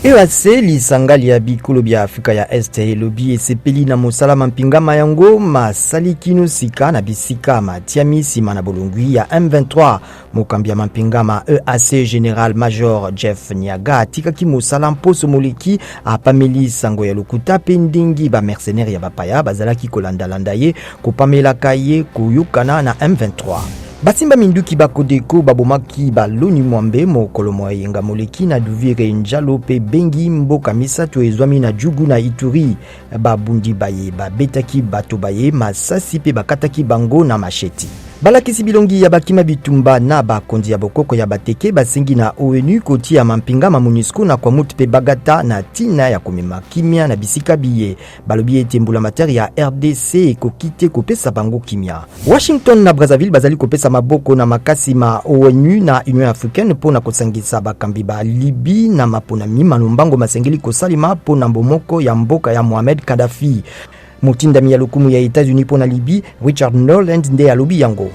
EAC lisangali ya bikolo bya Afrika ya Este elobi esepeli na mosala mampingama yango masali kino sika na bisika matiami sima na bolongwi ya M23. Mokambi ya mampingama EAC General Major Jeff Nyaga atikaki mosala mposo moleki apameli sango ya lokuta pe ndingi ba mercenaire ya bapaya bazalaki kolandalanda ye kopamelaka ye koyokana na M23. Basimba minduki bakodeko babomaki baloni mwambe mokolo moyenga moleki na duvire njalo pe bengi mboka misato ezwami na Jugu na Ituri. Babundi baye babetaki bato baye masasi pe bakataki bango na macheti. Balakisi bilongi ya bakima bitumba na bakonzi ya bokoko ya bateke basengi na ONU koti ya mampingama MONUSCO na kwa mutu pe bagata na tina ya komema kimia na bisika biye. Balobi ete mbula materi ya RDC ekokite kopesa bango kimia. Washington na Brazzaville bazali kopesa maboko na makasi ma ONU na Union Africaine pona kosangisa bakambi ba Libi na mapona mima lombango masengeli kosalima pona mbomoko ya mboka ya Mohamed Kadhafi. Mutindami ya lokumu ya États-Unis pona Libi, Richard Norland nde alobi yango.